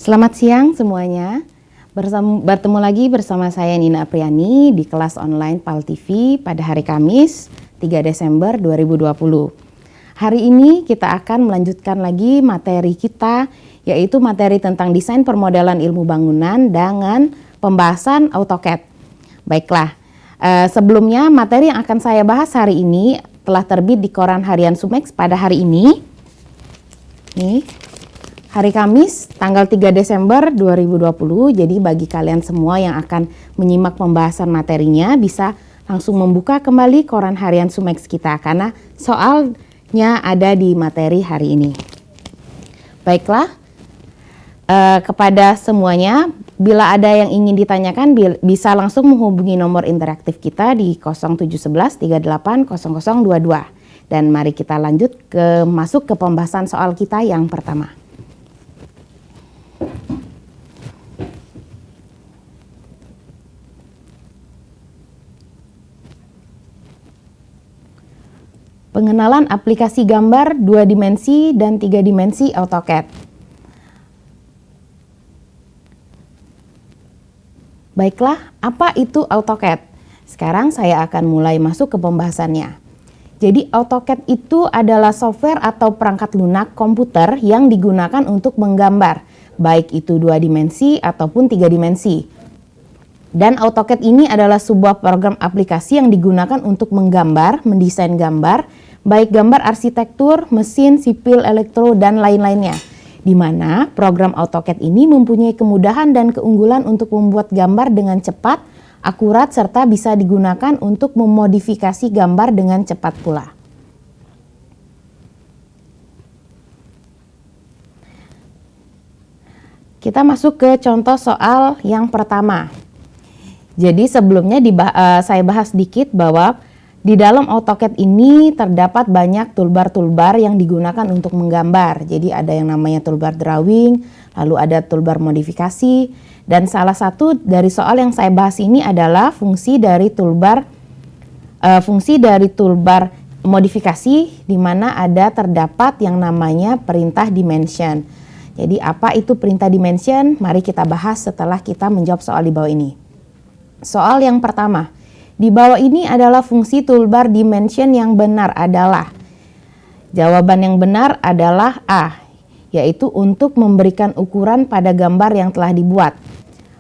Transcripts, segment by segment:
Selamat siang semuanya. Bertemu lagi bersama saya Nina Apriani di kelas online PAL TV pada hari Kamis 3 Desember 2020. Hari ini kita akan melanjutkan lagi materi kita, yaitu materi tentang desain permodelan ilmu bangunan dengan pembahasan AutoCAD. Baiklah, sebelumnya materi yang akan saya bahas hari ini telah terbit di koran harian Sumex pada hari ini. Nih, hari Kamis tanggal 3 Desember 2020. Jadi bagi kalian semua yang akan menyimak pembahasan materinya bisa langsung membuka kembali koran harian Sumex kita karena soalnya ada di materi hari ini. Baiklah, kepada semuanya, bila ada yang ingin ditanyakan bisa langsung menghubungi nomor interaktif kita di 0711 38 0022. Dan mari kita lanjut masuk ke pembahasan soal kita yang pertama. Pengenalan aplikasi gambar 2 dimensi dan 3 dimensi AutoCAD. Baiklah, apa itu AutoCAD? Sekarang saya akan mulai masuk ke pembahasannya. Jadi AutoCAD itu adalah software atau perangkat lunak komputer yang digunakan untuk menggambar, baik itu 2 dimensi ataupun 3 dimensi. Dan AutoCAD ini adalah sebuah program aplikasi yang digunakan untuk menggambar, mendesain gambar, baik gambar arsitektur, mesin, sipil, elektro, dan lain-lainnya. Di mana program AutoCAD ini mempunyai kemudahan dan keunggulan untuk membuat gambar dengan cepat, akurat, serta bisa digunakan untuk memodifikasi gambar dengan cepat pula. Kita masuk ke contoh soal yang pertama. Jadi sebelumnya saya bahas sedikit bahwa di dalam AutoCAD ini terdapat banyak toolbar-toolbar yang digunakan untuk menggambar. Jadi ada yang namanya toolbar drawing, lalu ada toolbar modifikasi, dan salah satu dari soal yang saya bahas ini adalah fungsi dari toolbar modifikasi, di mana ada terdapat yang namanya perintah dimension. Jadi apa itu perintah dimension? Mari kita bahas setelah kita menjawab soal di bawah ini. Soal yang pertama, di bawah ini adalah fungsi toolbar dimension yang benar adalah. Jawaban yang benar adalah A, yaitu untuk memberikan ukuran pada gambar yang telah dibuat.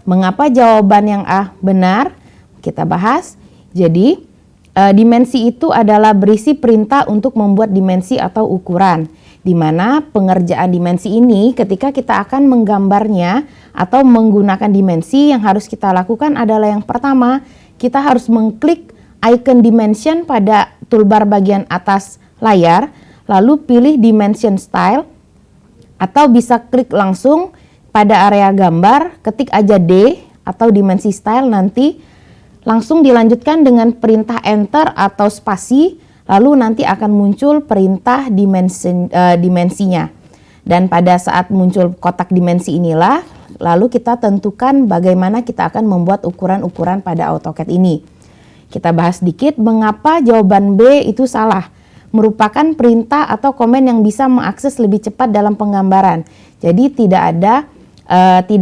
Mengapa jawaban yang A benar? Kita bahas. Jadi, dimensi itu adalah berisi perintah untuk membuat dimensi atau ukuran, di mana pengerjaan dimensi ini ketika kita akan menggambarnya atau menggunakan dimensi, yang harus kita lakukan adalah yang pertama, kita harus mengklik icon dimension pada toolbar bagian atas layar, lalu pilih dimension style, atau bisa klik langsung pada area gambar, ketik aja D atau dimensi style, nanti langsung dilanjutkan dengan perintah enter atau spasi, lalu nanti akan muncul perintah dimensinya. Dan pada saat muncul kotak dimensi inilah, lalu kita tentukan bagaimana kita akan membuat ukuran-ukuran pada AutoCAD ini. Kita bahas sedikit mengapa jawaban B itu salah. Merupakan perintah atau komen yang bisa mengakses lebih cepat dalam penggambaran. Jadi tidak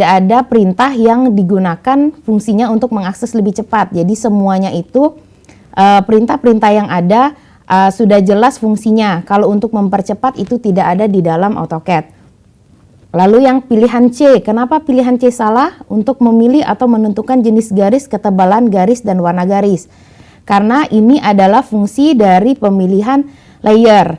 ada perintah yang digunakan fungsinya untuk mengakses lebih cepat. Jadi semuanya itu perintah-perintah yang ada sudah jelas fungsinya. Kalau untuk mempercepat itu tidak ada di dalam AutoCAD. Lalu yang pilihan C, kenapa pilihan C salah? Untuk memilih atau menentukan jenis garis, ketebalan garis, dan warna garis. Karena ini adalah fungsi dari pemilihan layer.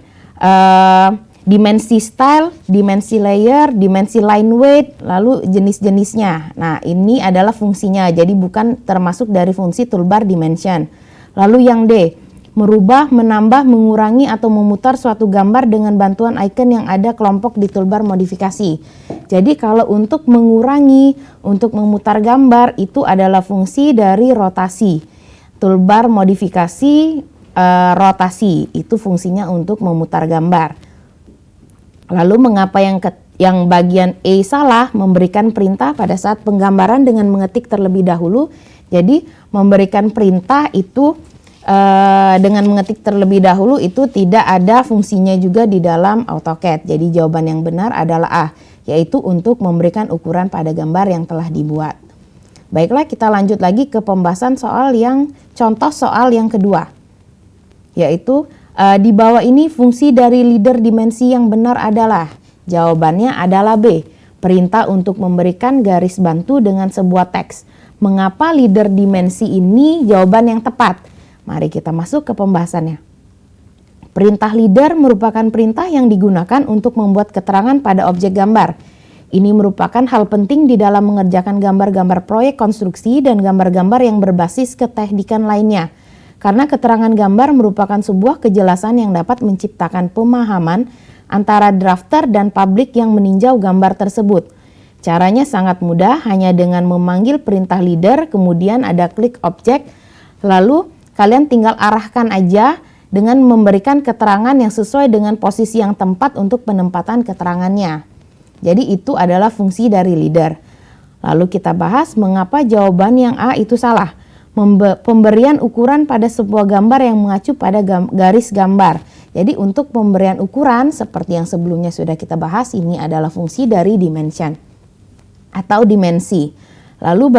Dimensi style, dimensi layer, dimensi line weight, lalu jenis-jenisnya. Nah, ini adalah fungsinya, jadi bukan termasuk dari fungsi toolbar dimension. Lalu yang D, merubah, menambah, mengurangi, atau memutar suatu gambar dengan bantuan icon yang ada kelompok di toolbar modifikasi. Jadi kalau untuk mengurangi, untuk memutar gambar, itu adalah fungsi dari rotasi. Toolbar modifikasi, rotasi, itu fungsinya untuk memutar gambar. Lalu mengapa yang bagian E salah? Memberikan perintah pada saat penggambaran dengan mengetik terlebih dahulu. Jadi memberikan perintah itu dengan mengetik terlebih dahulu itu tidak ada fungsinya juga di dalam AutoCAD. Jadi jawaban yang benar adalah A. yaitu untuk memberikan ukuran pada gambar yang telah dibuat. Baiklah, kita lanjut lagi ke pembahasan contoh soal yang kedua, yaitu di bawah ini fungsi dari leader dimensi yang benar adalah, jawabannya adalah B, perintah untuk memberikan garis bantu dengan sebuah teks. Mengapa leader dimensi ini jawaban yang tepat? Mari kita masuk ke pembahasannya. Perintah leader merupakan perintah yang digunakan untuk membuat keterangan pada objek gambar. Ini merupakan hal penting di dalam mengerjakan gambar-gambar proyek konstruksi dan gambar-gambar yang berbasis keteknikan lainnya. Karena keterangan gambar merupakan sebuah kejelasan yang dapat menciptakan pemahaman antara drafter dan publik yang meninjau gambar tersebut. Caranya sangat mudah, hanya dengan memanggil perintah leader, kemudian ada klik objek, lalu kalian tinggal arahkan aja dengan memberikan keterangan yang sesuai dengan posisi yang tepat untuk penempatan keterangannya. Jadi itu adalah fungsi dari leader. Lalu kita bahas mengapa jawaban yang A itu salah. Pemberian ukuran pada sebuah gambar yang mengacu pada garis gambar. Jadi untuk pemberian ukuran seperti yang sebelumnya sudah kita bahas, ini adalah fungsi dari dimension atau dimensi. Lalu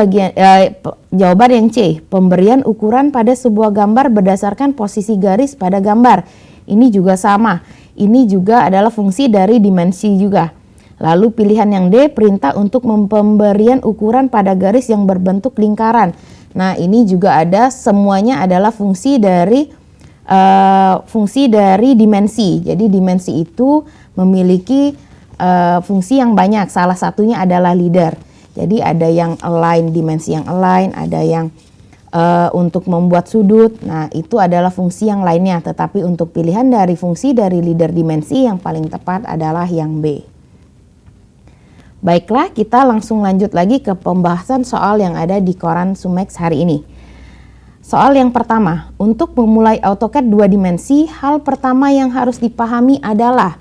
jawaban yang C, pemberian ukuran pada sebuah gambar berdasarkan posisi garis pada gambar. Ini juga sama. Ini juga adalah fungsi dari dimensi juga. Lalu pilihan yang D, perintah untuk pemberian ukuran pada garis yang berbentuk lingkaran. Nah, ini juga ada, semuanya adalah fungsi dari dimensi. Jadi dimensi itu memiliki fungsi yang banyak. Salah satunya adalah leader. Jadi ada yang align, dimensi yang align, ada yang untuk membuat sudut. Nah, itu adalah fungsi yang lainnya. Tetapi untuk pilihan dari fungsi dari leader dimensi yang paling tepat adalah yang B. Baiklah, kita langsung lanjut lagi ke pembahasan soal yang ada di koran Sumex hari ini. Soal yang pertama, untuk memulai AutoCAD 2 dimensi, hal pertama yang harus dipahami adalah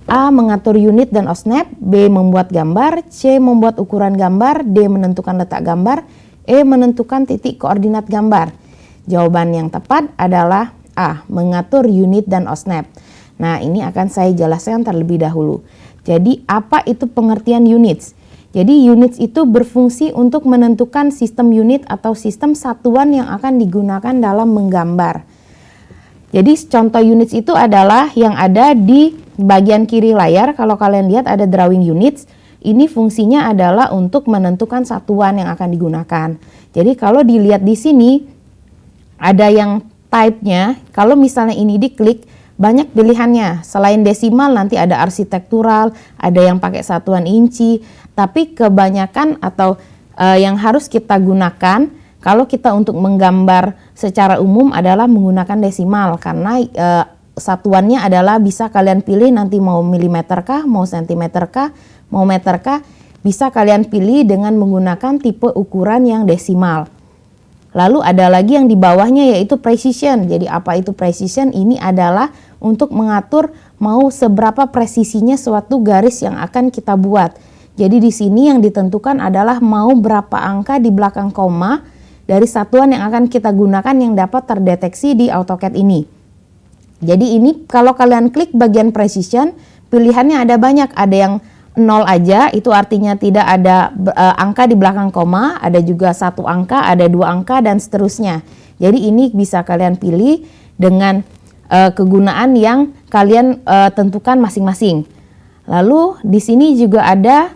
A. Mengatur unit dan osnap, B. Membuat gambar, C. Membuat ukuran gambar, D. Menentukan letak gambar, E. Menentukan titik koordinat gambar. Jawaban yang tepat adalah A. Mengatur unit dan osnap. Nah, ini akan saya jelaskan terlebih dahulu. Jadi apa itu pengertian units? Jadi units itu berfungsi untuk menentukan sistem unit atau sistem satuan yang akan digunakan dalam menggambar. Jadi contoh units itu adalah yang ada di bagian kiri layar. Kalau kalian lihat ada drawing units, ini fungsinya adalah untuk menentukan satuan yang akan digunakan. Jadi kalau dilihat di sini ada yang type-nya, kalau misalnya ini diklik, banyak pilihannya. Selain desimal nanti ada arsitektural, ada yang pakai satuan inci, tapi kebanyakan atau yang harus kita gunakan kalau kita untuk menggambar secara umum adalah menggunakan desimal, karena satuannya adalah bisa kalian pilih nanti mau milimeter kah, mau sentimeter kah, mau meter kah, bisa kalian pilih dengan menggunakan tipe ukuran yang desimal. Lalu ada lagi yang di bawahnya yaitu precision. Jadi apa itu precision? Ini adalah untuk mengatur mau seberapa presisinya suatu garis yang akan kita buat. Jadi di sini yang ditentukan adalah mau berapa angka di belakang koma dari satuan yang akan kita gunakan yang dapat terdeteksi di AutoCAD ini. Jadi ini kalau kalian klik bagian precision, pilihannya ada banyak. Ada yang 0 aja, itu artinya tidak ada angka di belakang koma, ada juga 1 angka, ada 2 angka, dan seterusnya. Jadi ini bisa kalian pilih dengan kegunaan yang kalian tentukan masing-masing. Lalu di sini juga ada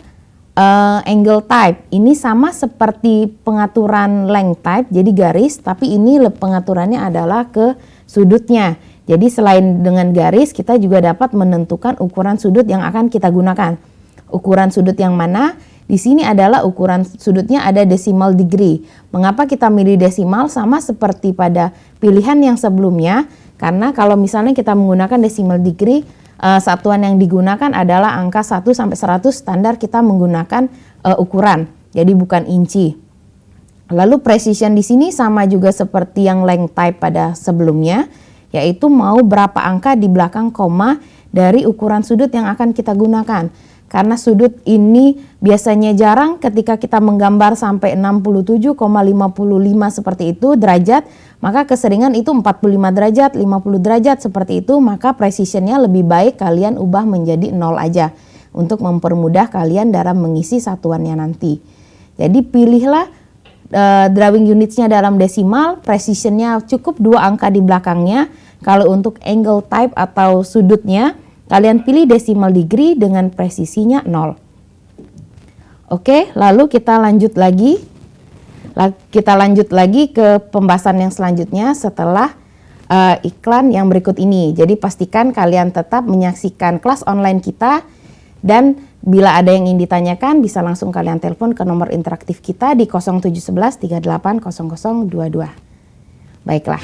angle type. Ini sama seperti pengaturan length type, jadi garis, tapi ini pengaturannya adalah ke sudutnya. Jadi selain dengan garis, kita juga dapat menentukan ukuran sudut yang akan kita gunakan. Ukuran sudut yang mana? Di sini adalah ukuran sudutnya ada decimal degree. Mengapa kita milih desimal? Sama seperti pada pilihan yang sebelumnya, karena kalau misalnya kita menggunakan decimal degree, satuan yang digunakan adalah angka 1 sampai 100, standar kita menggunakan ukuran, jadi bukan inci. Lalu precision di sini sama juga seperti yang length type pada sebelumnya, yaitu mau berapa angka di belakang koma dari ukuran sudut yang akan kita gunakan. Karena sudut ini biasanya jarang ketika kita menggambar sampai 67,55 seperti itu derajat, maka keseringan itu 45 derajat, 50 derajat seperti itu, maka precisionnya lebih baik kalian ubah menjadi 0 aja. untuk mempermudah kalian dalam mengisi satuannya nanti. Jadi pilihlah drawing unitsnya dalam desimal, precisionnya cukup 2 angka di belakangnya. Kalau untuk angle type atau sudutnya, kalian pilih decimal degree dengan presisinya 0. Oke, lalu kita lanjut lagi. Ke pembahasan yang selanjutnya setelah iklan yang berikut ini. Jadi pastikan kalian tetap menyaksikan kelas online kita, dan bila ada yang ingin ditanyakan bisa langsung kalian telepon ke nomor interaktif kita di 0711 38 0022. Baiklah.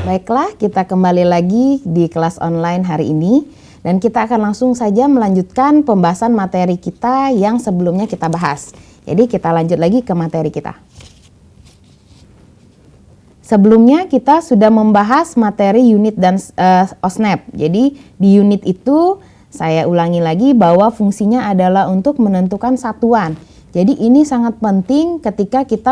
Baiklah, kita kembali lagi di kelas online hari ini dan kita akan langsung saja melanjutkan pembahasan materi kita yang sebelumnya kita bahas. Jadi kita lanjut lagi ke materi kita. Sebelumnya kita sudah membahas materi unit dan OSNAP. Jadi di unit itu saya ulangi lagi bahwa fungsinya adalah untuk menentukan satuan. Jadi ini sangat penting ketika kita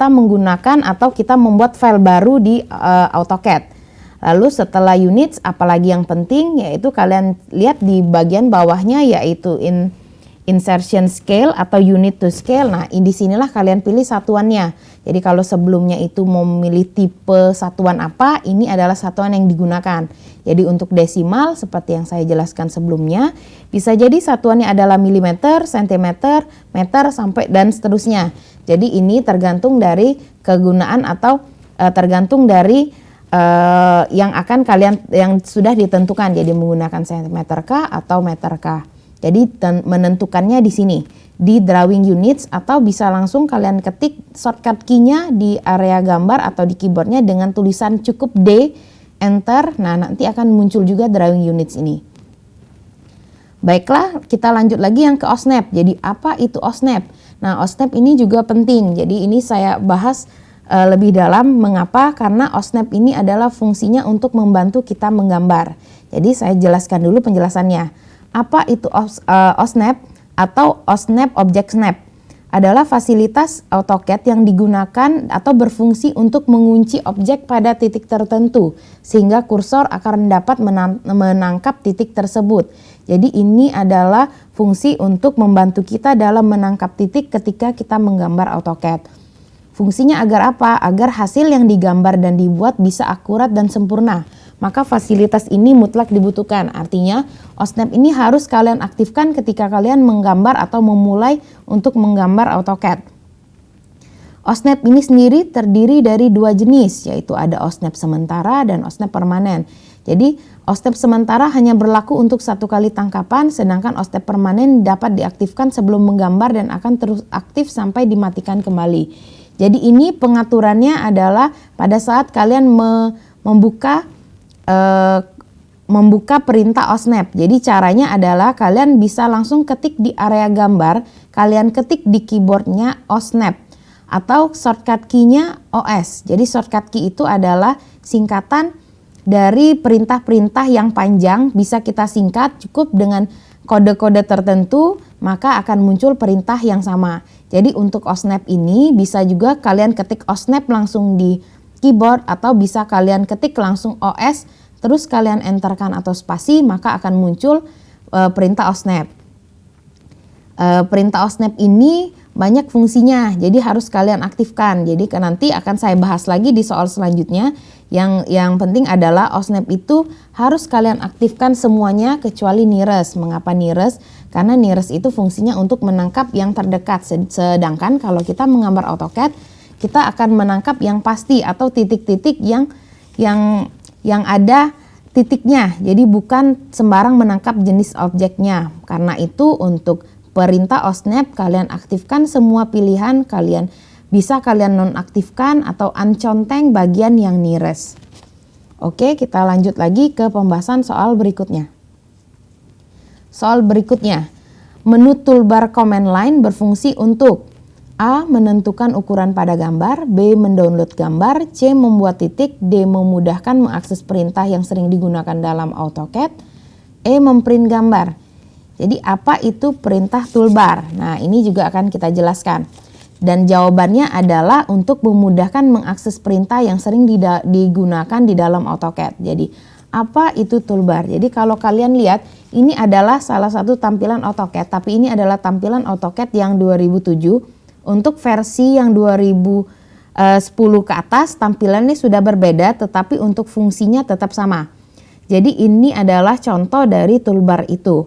menggunakan atau kita membuat file baru di AutoCAD. Lalu setelah units, apalagi yang penting yaitu kalian lihat di bagian bawahnya yaitu insertion scale atau unit to scale. Nah, di sinilah kalian pilih satuannya. Jadi kalau sebelumnya itu mau memilih tipe satuan apa, ini adalah satuan yang digunakan. Jadi untuk desimal seperti yang saya jelaskan sebelumnya, bisa jadi satuannya adalah milimeter, sentimeter, meter sampai dan seterusnya. Jadi ini tergantung dari kegunaan atau tergantung dari yang akan kalian yang sudah ditentukan. Jadi menggunakan sentimeter kah atau meter kah. Jadi menentukannya di sini di drawing units, atau bisa langsung kalian ketik shortcut key-nya di area gambar atau di keyboardnya dengan tulisan cukup D, enter. Nah, nanti akan muncul juga drawing units ini. Baiklah, kita lanjut lagi yang ke OSNAP. Jadi apa itu OSNAP? Nah, OSNAP ini juga penting. Jadi ini saya bahas lebih dalam. Mengapa? Karena OSNAP ini adalah fungsinya untuk membantu kita menggambar. Jadi saya jelaskan dulu penjelasannya. Apa itu OSNAP atau OSNAP Object Snap? Adalah fasilitas AutoCAD yang digunakan atau berfungsi untuk mengunci objek pada titik tertentu sehingga kursor akan dapat menangkap titik tersebut. Jadi ini adalah fungsi untuk membantu kita dalam menangkap titik ketika kita menggambar AutoCAD. Fungsinya agar apa? Agar hasil yang digambar dan dibuat bisa akurat dan sempurna. Maka fasilitas ini mutlak dibutuhkan. Artinya OSNAP ini harus kalian aktifkan ketika kalian menggambar atau memulai untuk menggambar AutoCAD. OSNAP ini sendiri terdiri dari 2 jenis, yaitu ada OSNAP sementara dan OSNAP permanen. Jadi OSNAP sementara hanya berlaku untuk 1 kali tangkapan, sedangkan OSNAP permanen dapat diaktifkan sebelum menggambar dan akan terus aktif sampai dimatikan kembali. Jadi ini pengaturannya adalah pada saat kalian membuka perintah OSNAP. Jadi caranya adalah kalian bisa langsung ketik di area gambar, kalian ketik di keyboardnya OSNAP atau shortcut key-nya OS. Jadi shortcut key itu adalah singkatan dari perintah-perintah yang panjang, bisa kita singkat cukup dengan kode-kode tertentu, maka akan muncul perintah yang sama. Jadi untuk OSNAP ini bisa juga kalian ketik OSNAP langsung di keyboard atau bisa kalian ketik langsung OS terus kalian enterkan atau spasi, maka akan muncul perintah OSNAP. Perintah OSNAP ini banyak fungsinya, jadi harus kalian aktifkan. Jadi nanti akan saya bahas lagi di soal selanjutnya. Yang penting adalah OSNAP itu harus kalian aktifkan semuanya kecuali nearest. Mengapa nearest? Karena nearest itu fungsinya untuk menangkap yang terdekat. Sedangkan kalau kita menggambar AutoCAD, kita akan menangkap yang pasti atau titik-titik yang ada titiknya. Jadi bukan sembarang menangkap jenis objeknya. Karena itu untuk perintah OSNAP kalian aktifkan semua pilihan, kalian bisa kalian nonaktifkan atau unconteng bagian yang nearest. Oke, kita lanjut lagi ke pembahasan soal berikutnya. Soal berikutnya, menu toolbar command line berfungsi untuk A. Menentukan ukuran pada gambar, B. Mendownload gambar, C. Membuat titik, D. Memudahkan mengakses perintah yang sering digunakan dalam AutoCAD, memprint gambar. Jadi apa itu perintah toolbar? Nah, ini juga akan kita jelaskan. Dan jawabannya adalah untuk memudahkan mengakses perintah yang sering digunakan di dalam AutoCAD. Jadi apa itu toolbar? Jadi kalau kalian lihat, ini adalah salah satu tampilan AutoCAD, tapi ini adalah tampilan AutoCAD yang 2007. Untuk versi yang 2010 ke atas tampilannya sudah berbeda, tetapi untuk fungsinya tetap sama. Jadi ini adalah contoh dari toolbar itu.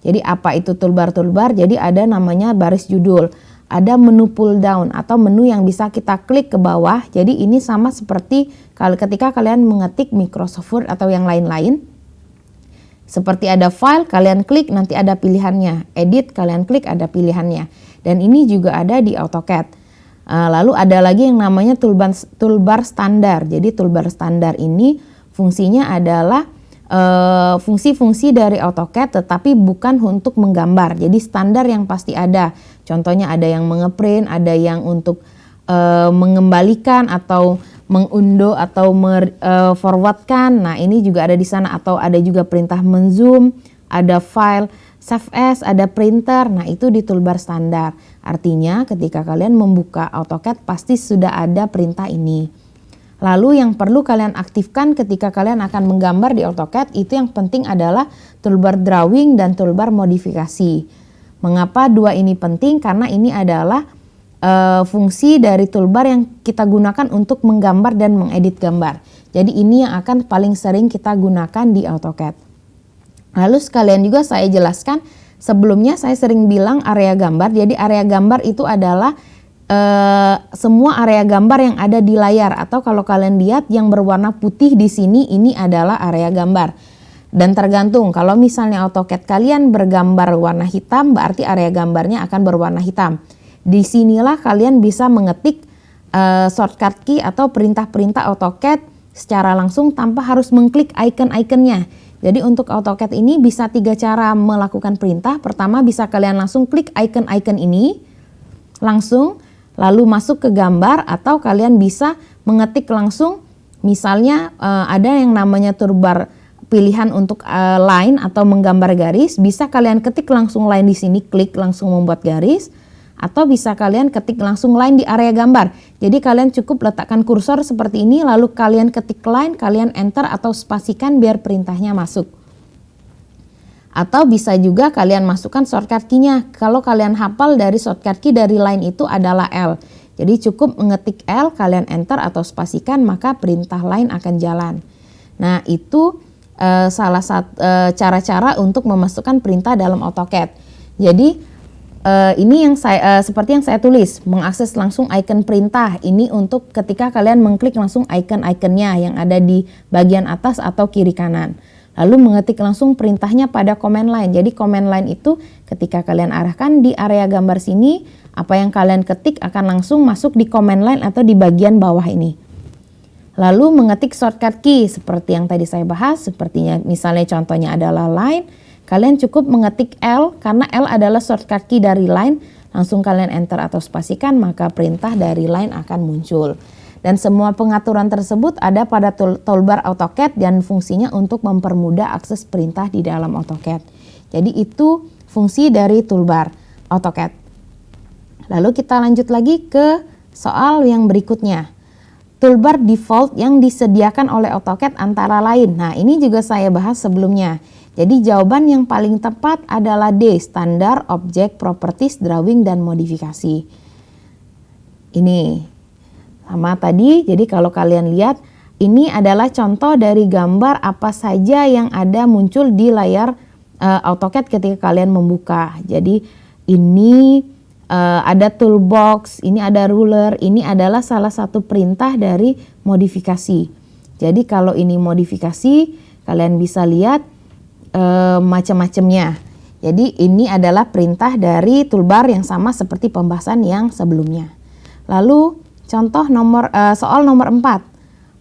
Jadi apa itu toolbar? Jadi ada namanya baris judul, ada menu pull down atau menu yang bisa kita klik ke bawah. Jadi ini sama seperti ketika kalian mengetik Microsoft Word atau yang lain-lain. Seperti ada file, kalian klik nanti ada pilihannya. Edit, kalian klik ada pilihannya. Dan ini juga ada di AutoCAD. Lalu ada lagi yang namanya toolbar standar. Jadi toolbar standar ini fungsinya adalah fungsi-fungsi dari AutoCAD tetapi bukan untuk menggambar. Jadi standar yang pasti ada. Contohnya ada yang mengeprint, ada yang untuk mengembalikan atau mengundo atau forwardkan. Nah, ini juga ada di sana, atau ada juga perintah menzoom, ada file, save as, ada printer. Nah, itu di toolbar standar. Artinya ketika kalian membuka AutoCAD pasti sudah ada perintah ini. Lalu yang perlu kalian aktifkan ketika kalian akan menggambar di AutoCAD itu yang penting adalah toolbar drawing dan toolbar modifikasi. Mengapa dua ini penting? Karena ini adalah fungsi dari toolbar yang kita gunakan untuk menggambar dan mengedit gambar. Jadi ini yang akan paling sering kita gunakan di AutoCAD. Lalu sekalian juga saya jelaskan, sebelumnya saya sering bilang area gambar. Jadi area gambar itu adalah semua area gambar yang ada di layar, atau kalau kalian lihat yang berwarna putih di sini, ini adalah area gambar. Dan tergantung, kalau misalnya AutoCAD kalian bergambar warna hitam, berarti area gambarnya akan berwarna hitam. Disinilah kalian bisa mengetik shortcut key atau perintah-perintah AutoCAD secara langsung tanpa harus mengklik icon-iconnya. Jadi untuk AutoCAD ini bisa 3 cara melakukan perintah. Pertama, bisa kalian langsung klik icon-icon ini langsung, lalu masuk ke gambar, atau kalian bisa mengetik langsung. Misalnya ada yang namanya toolbar pilihan untuk line atau menggambar garis, bisa kalian ketik langsung line di sini, klik langsung membuat garis, atau bisa kalian ketik langsung line di area gambar. Jadi kalian cukup letakkan kursor seperti ini, lalu kalian ketik line, kalian enter atau spasikan biar perintahnya masuk. Atau bisa juga kalian masukkan shortcut key-nya. Kalau kalian hafal dari shortcut key dari line itu adalah L. Jadi cukup mengetik L, kalian enter atau spasikan, maka perintah line akan jalan. Nah, itu salah satu cara-cara untuk memasukkan perintah dalam AutoCAD. Jadi ini yang seperti yang saya tulis, mengakses langsung icon perintah. Ini untuk ketika kalian mengklik langsung icon-iconnya yang ada di bagian atas atau kiri kanan. Lalu mengetik langsung perintahnya pada command line. Jadi command line itu ketika kalian arahkan di area gambar sini, apa yang kalian ketik akan langsung masuk di command line atau di bagian bawah ini. Lalu mengetik shortcut key seperti yang tadi saya bahas, sepertinya misalnya contohnya adalah line, kalian cukup mengetik L karena L adalah shortcut key dari line, langsung kalian enter atau spasikan, maka perintah dari line akan muncul. Dan semua pengaturan tersebut ada pada toolbar AutoCAD dan fungsinya untuk mempermudah akses perintah di dalam AutoCAD. Jadi itu fungsi dari toolbar AutoCAD. Lalu kita lanjut lagi ke soal yang berikutnya. Toolbar default yang disediakan oleh AutoCAD antara lain. Nah, ini juga saya bahas sebelumnya. Jadi jawaban yang paling tepat adalah D, standar, objek, properties, drawing, dan modifikasi. Ini sama tadi, jadi kalau kalian lihat, ini adalah contoh dari gambar apa saja yang ada muncul di layar AutoCAD ketika kalian membuka. Jadi ini ada toolbox, ini ada ruler, ini adalah salah satu perintah dari modifikasi. Jadi kalau ini modifikasi, kalian bisa lihat macam-macamnya. Jadi ini adalah perintah dari toolbar yang sama seperti pembahasan yang sebelumnya. Lalu contoh soal nomor 4.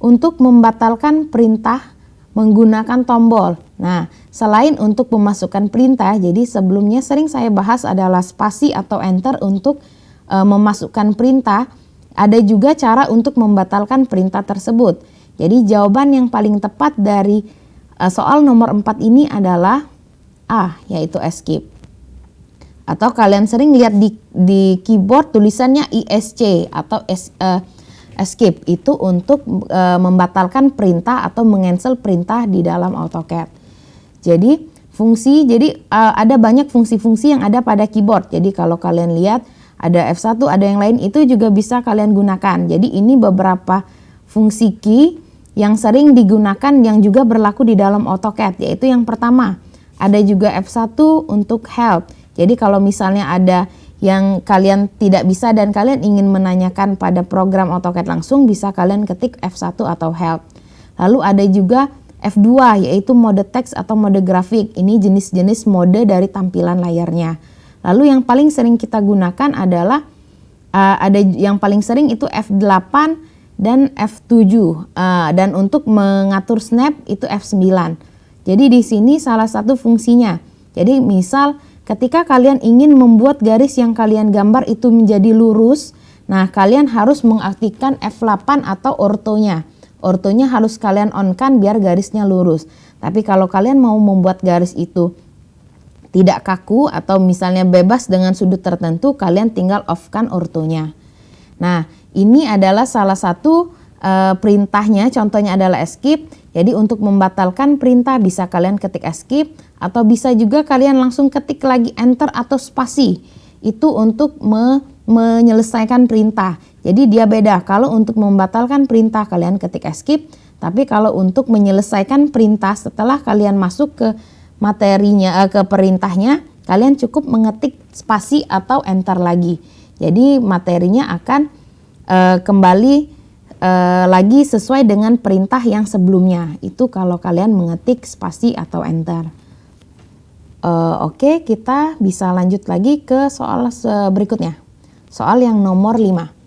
Untuk membatalkan perintah menggunakan tombol. Nah, selain untuk memasukkan perintah, jadi sebelumnya sering saya bahas adalah spasi atau enter untuk memasukkan perintah. Ada juga cara untuk membatalkan perintah tersebut. Jadi jawaban yang paling tepat dari soal nomor 4 ini adalah A, yaitu escape. Atau kalian sering lihat di keyboard tulisannya ESC atau escape, itu untuk membatalkan perintah atau mengcancel perintah di dalam AutoCAD. Jadi ada banyak fungsi-fungsi yang ada pada keyboard. Jadi kalau kalian lihat ada F1, ada yang lain, itu juga bisa kalian gunakan. Jadi ini beberapa fungsi key yang sering digunakan yang juga berlaku di dalam AutoCAD, yaitu yang pertama, ada juga F1 untuk help. Jadi kalau misalnya ada yang kalian tidak bisa dan kalian ingin menanyakan pada program AutoCAD langsung, bisa kalian ketik F1 atau help. Lalu ada juga F2, yaitu mode teks atau mode grafik. Ini jenis-jenis mode dari tampilan layarnya. Lalu yang paling sering kita gunakan adalah ada yang paling sering itu F8 dan F7, dan untuk mengatur snap itu F9. Jadi di sini salah satu fungsinya. Jadi misal ketika kalian ingin membuat garis yang kalian gambar itu menjadi lurus, nah kalian harus mengaktifkan F8 atau ortonya. Ortonya harus kalian on-kan biar garisnya lurus. Tapi kalau kalian mau membuat garis itu tidak kaku atau misalnya bebas dengan sudut tertentu, kalian tinggal off-kan ortonya. Nah, ini adalah salah satu perintahnya, contohnya adalah escape. Jadi untuk membatalkan perintah bisa kalian ketik escape atau bisa juga kalian langsung ketik lagi enter atau spasi. Itu untuk menyelesaikan perintah. Jadi dia beda. Kalau untuk membatalkan perintah kalian ketik escape, tapi kalau untuk menyelesaikan perintah setelah kalian masuk ke materinya, ke perintahnya, kalian cukup mengetik spasi atau enter lagi. Jadi materinya akan kembali lagi sesuai dengan perintah yang sebelumnya. Itu kalau kalian mengetik spasi atau enter. Oke, kita bisa lanjut lagi ke soal berikutnya. Soal yang nomor 5.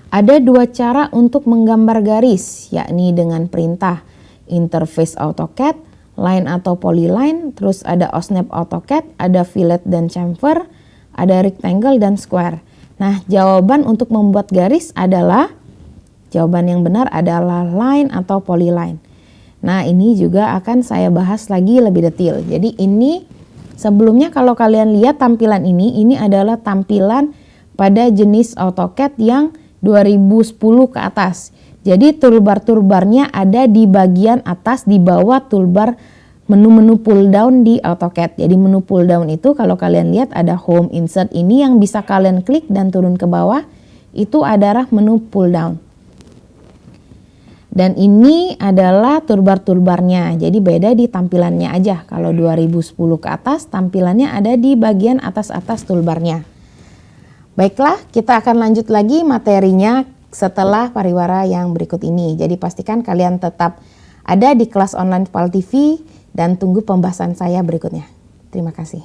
Ada dua cara untuk menggambar garis, yakni dengan perintah interface AutoCAD, line atau polyline, terus ada OSNAP AutoCAD, ada fillet dan chamfer, ada rectangle dan square. Nah, jawaban untuk membuat garis adalah, jawaban yang benar adalah line atau polyline. Nah, ini juga akan saya bahas lagi lebih detail. Jadi ini sebelumnya kalau kalian lihat tampilan ini adalah tampilan pada jenis AutoCAD yang 2010 ke atas. Jadi toolbar-toolbarnya ada di bagian atas di bawah toolbar menu-menu pull down di AutoCAD. Jadi menu pull down itu kalau kalian lihat ada home, insert, ini yang bisa kalian klik dan turun ke bawah. Itu adalah menu pull down. Dan ini adalah toolbar-toolbarnya. Jadi beda di tampilannya aja. Kalau 2010 ke atas tampilannya ada di bagian atas-atas toolbarnya. Baiklah, kita akan lanjut lagi materinya setelah pariwara yang berikut ini. Jadi pastikan kalian tetap ada di kelas online PAL TV dan tunggu pembahasan saya berikutnya. Terima kasih.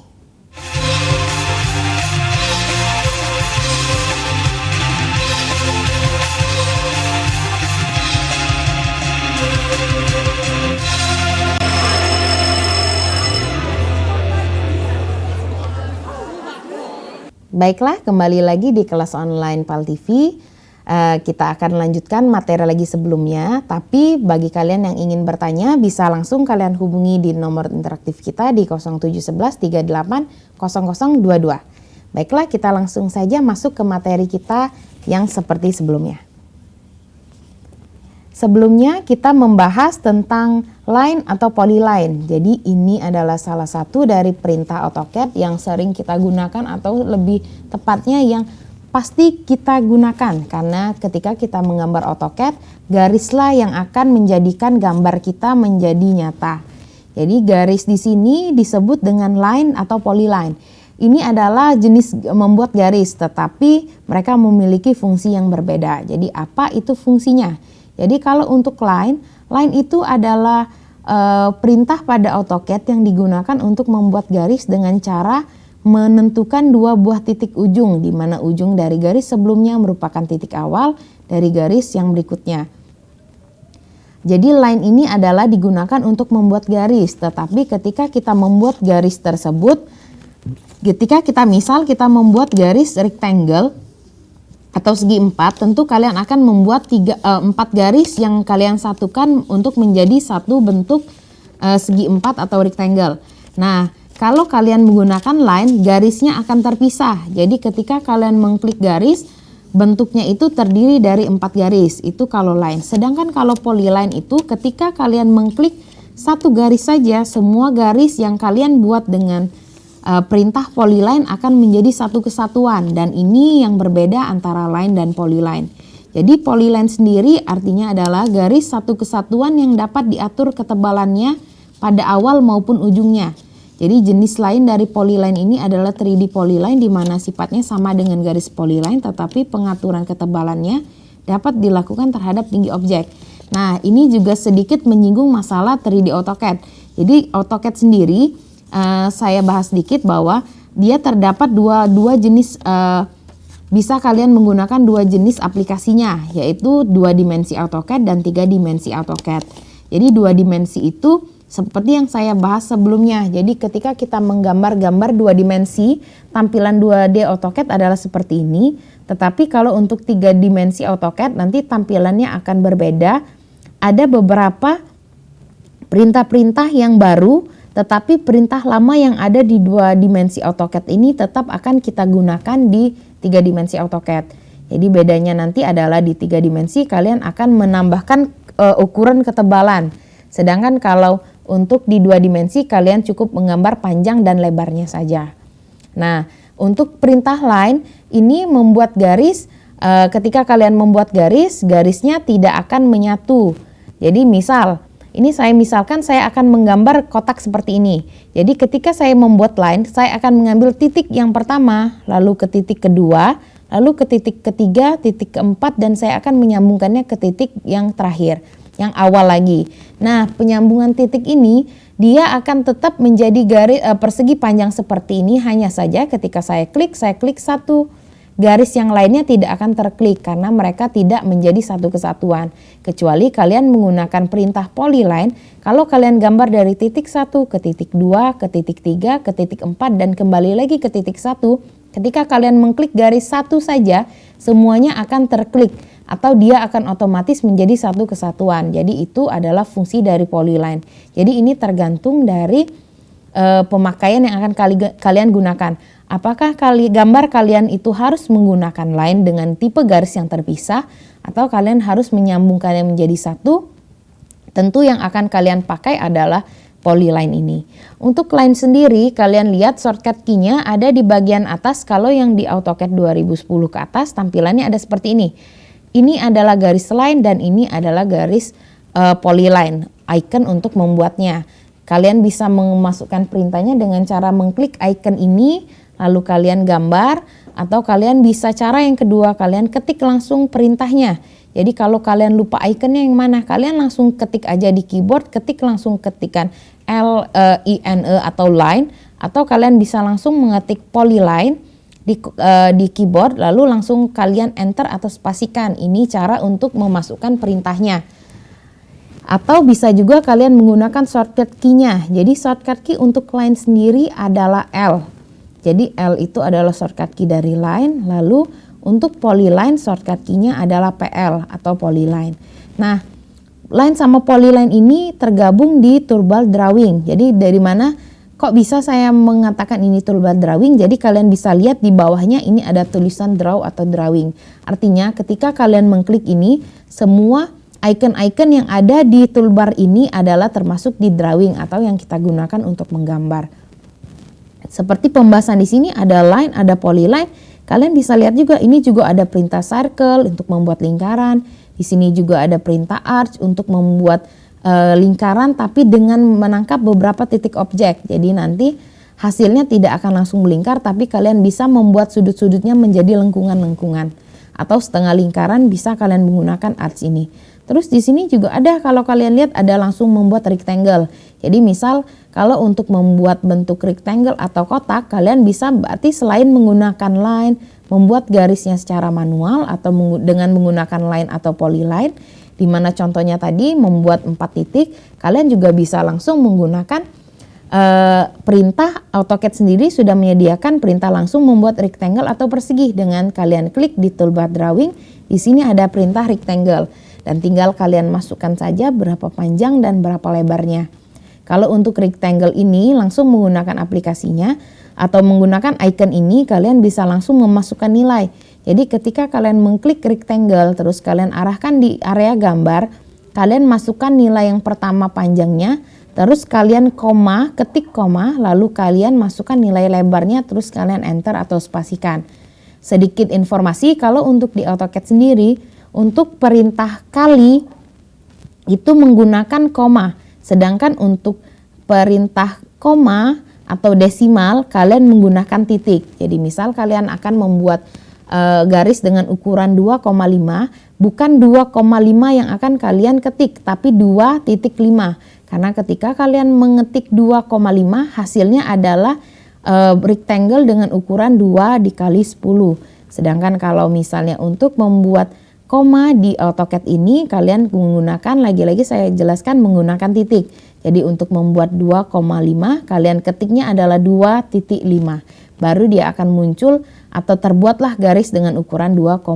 Baiklah, kembali lagi di kelas online PAL TV. Kita akan lanjutkan materi lagi sebelumnya, tapi bagi kalian yang ingin bertanya bisa langsung kalian hubungi di nomor interaktif kita di 0711 38 0022. Baiklah, kita langsung saja masuk ke materi kita yang seperti sebelumnya. Sebelumnya kita membahas tentang line atau polyline. Jadi ini adalah salah satu dari perintah AutoCAD yang sering kita gunakan atau lebih tepatnya yang pasti kita gunakan, karena ketika kita menggambar AutoCAD, garislah yang akan menjadikan gambar kita menjadi nyata. Jadi garis di sini disebut dengan line atau polyline. Ini adalah jenis membuat garis, tetapi mereka memiliki fungsi yang berbeda. Jadi apa itu fungsinya? Jadi kalau untuk line itu adalah perintah pada AutoCAD yang digunakan untuk membuat garis dengan cara menentukan dua buah titik ujung, di mana ujung dari garis sebelumnya merupakan titik awal dari garis yang berikutnya. Jadi line ini adalah digunakan untuk membuat garis, tetapi ketika kita membuat garis tersebut, ketika kita membuat garis rectangle atau segi 4, tentu kalian akan membuat 4 garis yang kalian satukan untuk menjadi satu bentuk segi 4 atau rectangle. Nah, kalau kalian menggunakan line, garisnya akan terpisah. Jadi ketika kalian mengklik garis, bentuknya itu terdiri dari 4 garis. Itu kalau line. Sedangkan kalau polyline itu ketika kalian mengklik satu garis saja, semua garis yang kalian buat dengan perintah polyline akan menjadi satu kesatuan. Dan ini yang berbeda antara line dan polyline. Jadi polyline sendiri artinya adalah garis satu kesatuan yang dapat diatur ketebalannya pada awal maupun ujungnya. Jadi jenis lain dari polyline ini adalah 3D polyline di mana sifatnya sama dengan garis polyline tetapi pengaturan ketebalannya dapat dilakukan terhadap tinggi objek. Nah, ini juga sedikit menyinggung masalah 3D AutoCAD. Jadi AutoCAD sendiri saya bahas sedikit bahwa dia terdapat dua jenis, bisa kalian menggunakan 2 jenis aplikasinya, yaitu 2 dimensi AutoCAD dan 3 dimensi AutoCAD. Jadi 2 dimensi itu seperti yang saya bahas sebelumnya. Jadi ketika kita menggambar-gambar 2 dimensi, tampilan 2D AutoCAD adalah seperti ini. Tetapi kalau untuk 3 dimensi AutoCAD nanti tampilannya akan berbeda. Ada beberapa perintah-perintah yang baru, tetapi perintah lama yang ada di 2 dimensi AutoCAD ini tetap akan kita gunakan di 3 dimensi AutoCAD. Jadi bedanya nanti adalah di 3 dimensi kalian akan menambahkan ukuran ketebalan. Sedangkan kalau untuk di 2 dimensi kalian cukup menggambar panjang dan lebarnya saja. Nah, untuk perintah line ini membuat garis, ketika kalian membuat garis, garisnya tidak akan menyatu. Jadi misalkan saya akan menggambar kotak seperti ini. Jadi ketika saya membuat line, saya akan mengambil titik yang pertama, lalu ke titik kedua, lalu ke titik ketiga, titik keempat, dan saya akan menyambungkannya ke titik yang terakhir, yang awal lagi. Nah, penyambungan titik ini dia akan tetap menjadi garis persegi panjang seperti ini, hanya saja ketika saya klik satu, garis yang lainnya tidak akan terklik karena mereka tidak menjadi satu kesatuan. Kecuali kalian menggunakan perintah polyline, kalau kalian gambar dari titik 1 ke titik 2, ke titik 3, ke titik 4 dan kembali lagi ke titik 1, ketika kalian mengklik garis satu saja, semuanya akan terklik atau dia akan otomatis menjadi satu kesatuan. Jadi itu adalah fungsi dari polyline. Jadi ini tergantung dari pemakaian yang akan kalian gunakan. Apakah gambar kalian itu harus menggunakan line dengan tipe garis yang terpisah atau kalian harus menyambungkannya menjadi satu? Tentu yang akan kalian pakai adalah polyline ini. Untuk line sendiri kalian lihat shortcut key-nya ada di bagian atas. Kalau yang di AutoCAD 2010 ke atas tampilannya ada seperti ini. Ini adalah garis line dan ini adalah garis polyline, icon untuk membuatnya. Kalian bisa memasukkan perintahnya dengan cara mengklik icon ini, lalu kalian gambar, atau kalian bisa cara yang kedua, kalian ketik langsung perintahnya. Jadi kalau kalian lupa ikonnya yang mana, kalian langsung ketik aja di keyboard, ketik langsung ketikan L-I-N-E atau line, atau kalian bisa langsung mengetik polyline di keyboard, lalu langsung kalian enter atau spasikan. Ini cara untuk memasukkan perintahnya. Atau bisa juga kalian menggunakan shortcut key-nya. Jadi shortcut key untuk line sendiri adalah L. Jadi L itu adalah shortcut key dari line. Lalu untuk polyline shortcut key-nya adalah PL atau polyline. Nah, line sama polyline ini tergabung di toolbar drawing. Jadi dari mana kok bisa saya mengatakan ini toolbar drawing? Jadi kalian bisa lihat di bawahnya ini ada tulisan draw atau drawing. Artinya ketika kalian mengklik ini, semua icon-icon yang ada di toolbar ini adalah termasuk di drawing atau yang kita gunakan untuk menggambar. Seperti pembahasan di sini ada line, ada polyline. Kalian bisa lihat juga ini juga ada perintah circle untuk membuat lingkaran. Di sini juga ada perintah arch untuk membuat lingkaran tapi dengan menangkap beberapa titik objek. Jadi nanti hasilnya tidak akan langsung melingkar tapi kalian bisa membuat sudut-sudutnya menjadi lengkungan-lengkungan. Atau setengah lingkaran bisa kalian menggunakan arch ini. Terus di sini juga ada, kalau kalian lihat ada langsung membuat rectangle. Jadi misal kalau untuk membuat bentuk rectangle atau kotak, kalian bisa berarti selain menggunakan line, membuat garisnya secara manual atau dengan menggunakan line atau polyline, di mana contohnya tadi membuat 4 titik, kalian juga bisa langsung menggunakan perintah. AutoCAD sendiri sudah menyediakan perintah langsung membuat rectangle atau persegi. Dengan kalian klik di toolbar drawing, di sini ada perintah rectangle. Dan tinggal kalian masukkan saja berapa panjang dan berapa lebarnya. Kalau untuk rectangle ini langsung menggunakan aplikasinya atau menggunakan icon ini, kalian bisa langsung memasukkan nilai. Jadi ketika kalian mengklik rectangle terus kalian arahkan di area gambar, kalian masukkan nilai yang pertama panjangnya, terus kalian ketik koma, lalu kalian masukkan nilai lebarnya, terus kalian enter atau spasikan. Sedikit informasi, kalau untuk di AutoCAD sendiri, untuk perintah kali itu menggunakan koma, sedangkan untuk perintah koma atau desimal kalian menggunakan titik. Jadi misal kalian akan membuat garis dengan ukuran 2,5, bukan 2,5 yang akan kalian ketik, tapi 2,5. Karena ketika kalian mengetik 2,5 hasilnya adalah rectangle dengan ukuran 2 dikali 10. Sedangkan kalau misalnya untuk membuat koma di AutoCAD ini kalian menggunakan, lagi-lagi saya jelaskan menggunakan titik. Jadi untuk membuat 2,5 kalian ketiknya adalah 2,5. Baru dia akan muncul atau terbuatlah garis dengan ukuran 2,5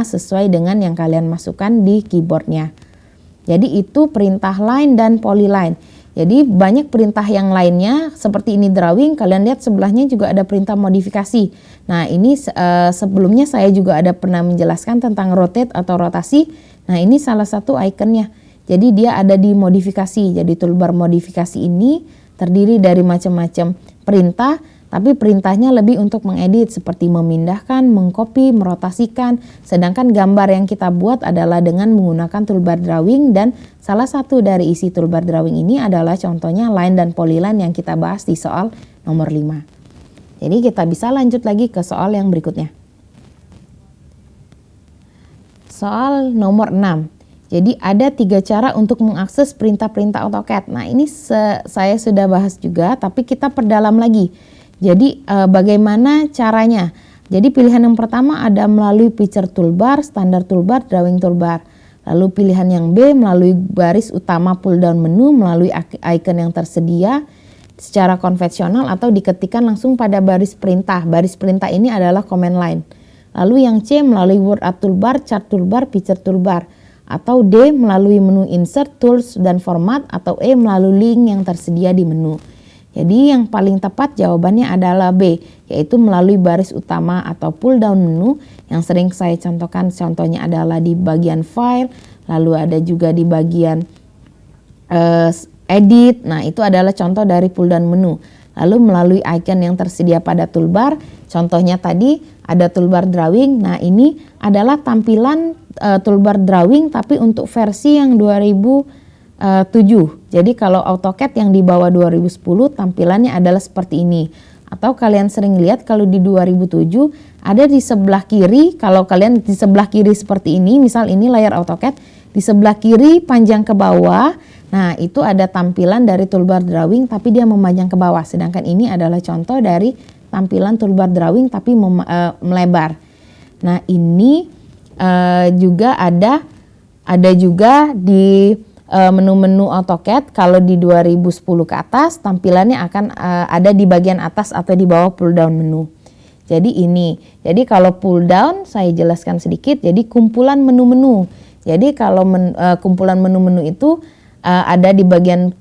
sesuai dengan yang kalian masukkan di keyboardnya. Jadi itu perintah line dan polyline. Jadi banyak perintah yang lainnya seperti ini drawing, kalian lihat sebelahnya juga ada perintah modifikasi. Nah ini sebelumnya saya juga ada pernah menjelaskan tentang rotate atau rotasi. Nah ini salah satu ikonnya. Jadi dia ada di modifikasi. Jadi toolbar modifikasi ini terdiri dari macam-macam perintah, tapi perintahnya lebih untuk mengedit seperti memindahkan, mengcopy, merotasikan. Sedangkan gambar yang kita buat adalah dengan menggunakan toolbar drawing, dan salah satu dari isi toolbar drawing ini adalah contohnya line dan polyline yang kita bahas di soal nomor 5. Jadi kita bisa lanjut lagi ke soal yang berikutnya. Soal nomor 6. Jadi ada 3 cara untuk mengakses perintah-perintah AutoCAD. Nah ini saya sudah bahas juga, tapi kita perdalam lagi. Jadi bagaimana caranya? Jadi pilihan yang pertama ada melalui picture toolbar, standard toolbar, drawing toolbar. Lalu pilihan yang B melalui baris utama pull down menu melalui icon yang tersedia secara konvensional atau diketikkan langsung pada baris perintah. Baris perintah ini adalah command line. Lalu yang C melalui word art toolbar, chart toolbar, picture toolbar. Atau D melalui menu insert, tools, dan format. Atau E melalui link yang tersedia di menu. Jadi yang paling tepat jawabannya adalah B, yaitu melalui baris utama atau pull down menu yang sering saya contohkan. Contohnya adalah di bagian file, lalu ada juga di bagian edit. Nah itu adalah contoh dari pull down menu. Lalu melalui icon yang tersedia pada toolbar, contohnya tadi ada toolbar drawing. Nah ini adalah tampilan toolbar drawing tapi untuk versi yang 2007. Jadi kalau AutoCAD yang di bawah 2010 tampilannya adalah seperti ini. Atau kalian sering lihat kalau di 2007 ada di sebelah kiri, kalau kalian di sebelah kiri seperti ini, misal ini layar AutoCAD, di sebelah kiri panjang ke bawah. Nah itu ada tampilan dari toolbar drawing tapi dia memanjang ke bawah. Sedangkan ini adalah contoh dari tampilan toolbar drawing tapi melebar. Nah ini juga ada juga di menu-menu AutoCAD. Kalau di 2010 ke atas tampilannya akan ada di bagian atas atau di bawah pull down menu. Jadi ini, jadi kalau pull down saya jelaskan sedikit, jadi kumpulan menu-menu. Jadi kalau kumpulan menu-menu itu ada di bagian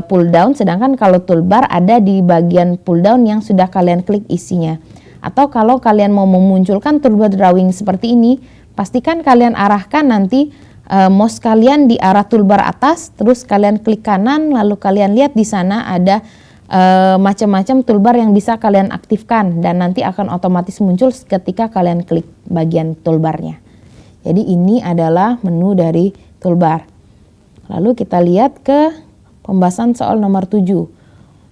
pull down, sedangkan kalau toolbar ada di bagian pull down yang sudah kalian klik isinya. Atau kalau kalian mau memunculkan toolbar drawing seperti ini, pastikan kalian arahkan nanti mouse kalian di arah toolbar atas, terus kalian klik kanan, lalu kalian lihat di sana ada macam-macam toolbar yang bisa kalian aktifkan dan nanti akan otomatis muncul ketika kalian klik bagian toolbarnya. Jadi ini adalah menu dari toolbar. Lalu kita lihat ke pembahasan soal nomor 7.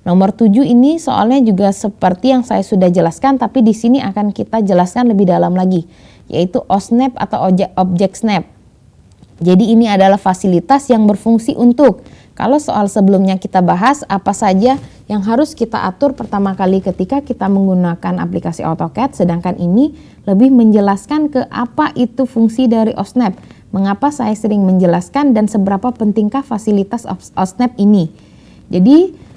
Nomor 7 ini soalnya juga seperti yang saya sudah jelaskan, tapi di sini akan kita jelaskan lebih dalam lagi, yaitu OSNAP atau Object Snap. Jadi ini adalah fasilitas yang berfungsi untuk, kalau soal sebelumnya kita bahas apa saja yang harus kita atur pertama kali ketika kita menggunakan aplikasi AutoCAD, sedangkan ini lebih menjelaskan ke apa itu fungsi dari OSNAP, mengapa saya sering menjelaskan dan seberapa pentingkah fasilitas OSNAP ini. Jadi